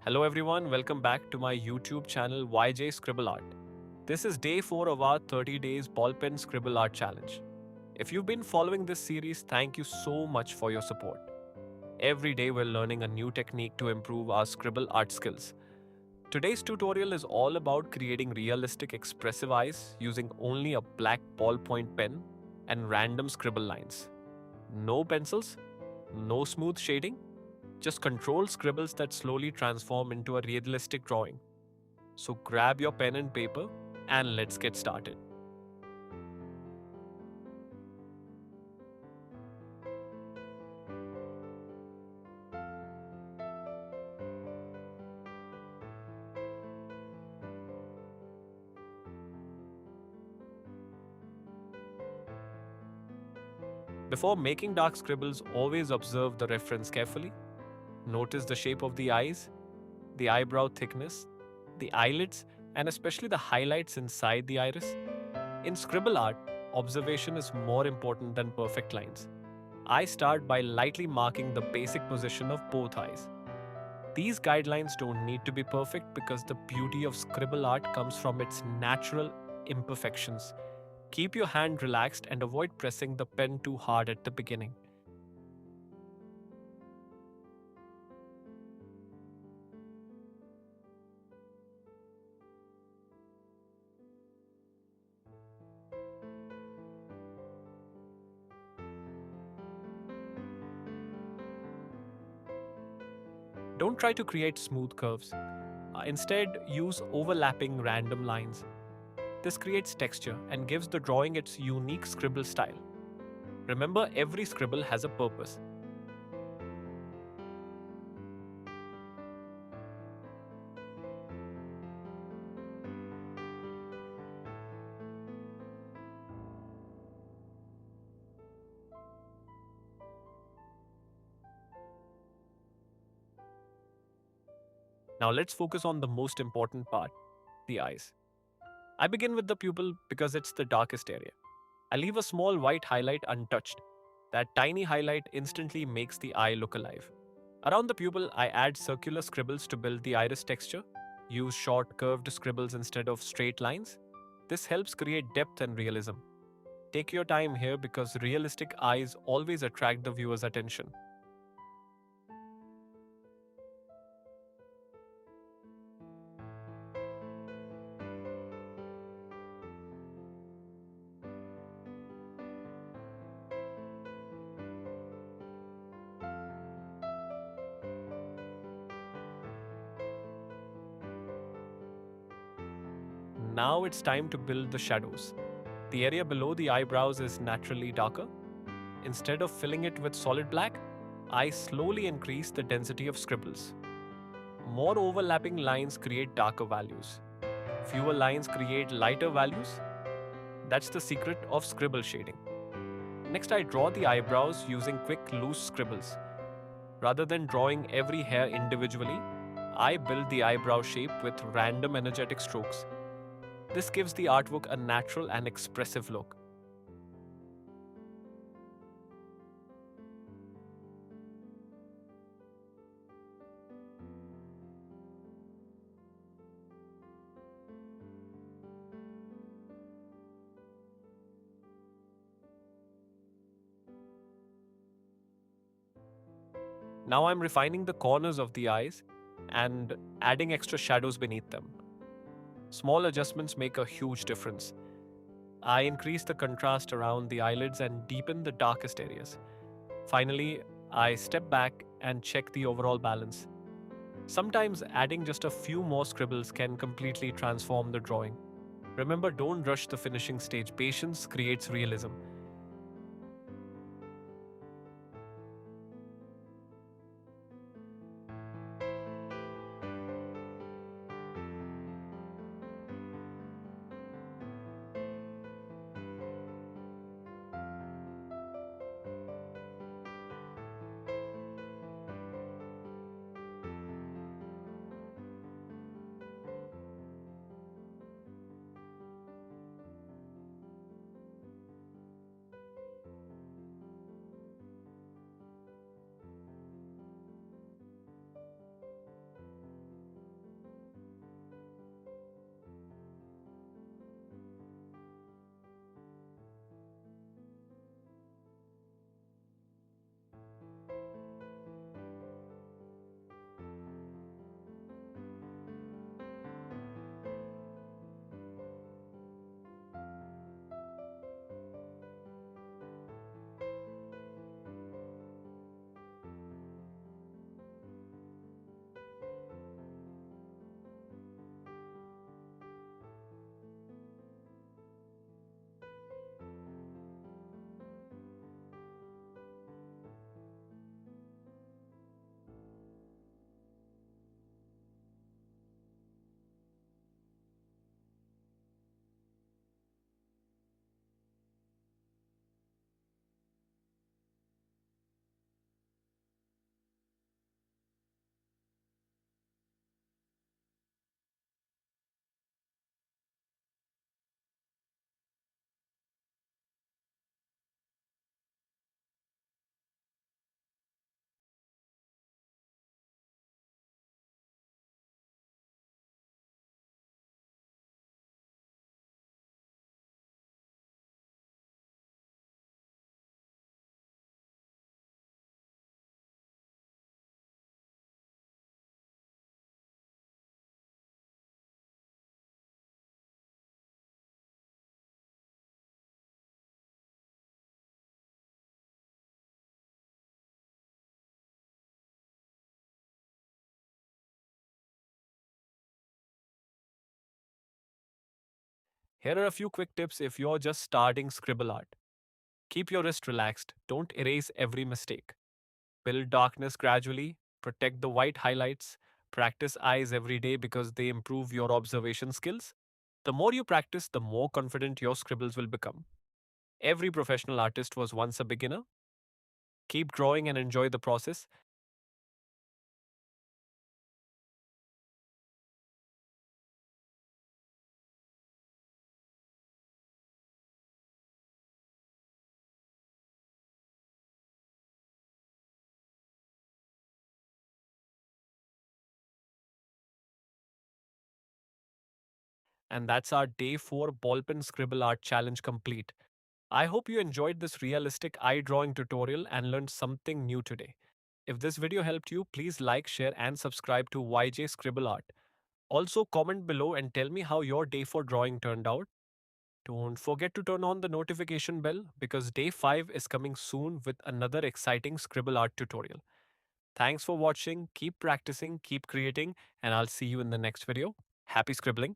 Hello everyone, welcome back to my YouTube channel YJ Scribble Art. This is day 4 of our 30 days Ballpen Scribble Art Challenge. If you've been following this series, thank you so much for your support. Every day we're learning a new technique to improve our scribble art skills. Today's tutorial is all about creating realistic expressive eyes using only a black ballpoint pen and random scribble lines. No pencils, no smooth shading, just controlled scribbles that slowly transform into a realistic drawing. So grab your pen and paper and let's get started. Before making dark scribbles, always observe the reference carefully. Notice the shape of the eyes, the eyebrow thickness, the eyelids, and especially the highlights inside the iris. In scribble art, observation is more important than perfect lines. I start by lightly marking the basic position of both eyes. These guidelines don't need to be perfect because the beauty of scribble art comes from its natural imperfections. Keep your hand relaxed and avoid pressing the pen too hard at the beginning. Don't try to create smooth curves. Instead, use overlapping random lines. This creates texture and gives the drawing its unique scribble style. Remember, every scribble has a purpose. Now let's focus on the most important part, the eyes. I begin with the pupil because it's the darkest area. I leave a small white highlight untouched. That tiny highlight instantly makes the eye look alive. Around the pupil, I add circular scribbles to build the iris texture. Use short, curved scribbles instead of straight lines. This helps create depth and realism. Take your time here because realistic eyes always attract the viewer's attention. Now it's time to build the shadows. The area below the eyebrows is naturally darker. Instead of filling it with solid black, I slowly increase the density of scribbles. More overlapping lines create darker values. Fewer lines create lighter values. That's the secret of scribble shading. Next, I draw the eyebrows using quick, loose scribbles. Rather than drawing every hair individually, I build the eyebrow shape with random energetic strokes. This gives the artwork a natural and expressive look. Now I'm refining the corners of the eyes and adding extra shadows beneath them. Small adjustments make a huge difference. I increase the contrast around the eyelids and deepen the darkest areas. Finally, I step back and check the overall balance. Sometimes adding just a few more scribbles can completely transform the drawing. Remember, don't rush the finishing stage. Patience creates realism. Here are a few quick tips if you're just starting scribble art. Keep your wrist relaxed, don't erase every mistake. Build darkness gradually, protect the white highlights, practice eyes every day because they improve your observation skills. The more you practice, the more confident your scribbles will become. Every professional artist was once a beginner. Keep drawing and enjoy the process. And that's our day 4 Ballpen Scribble Art Challenge complete. I hope you enjoyed this realistic eye drawing tutorial and learned something new today. If this video helped you, please like, share, and subscribe to YJ Scribble Art. Also, comment below and tell me how your day 4 drawing turned out. Don't forget to turn on the notification bell because day 5 is coming soon with another exciting scribble art tutorial. Thanks for watching, keep practicing, keep creating, and I'll see you in the next video. Happy scribbling!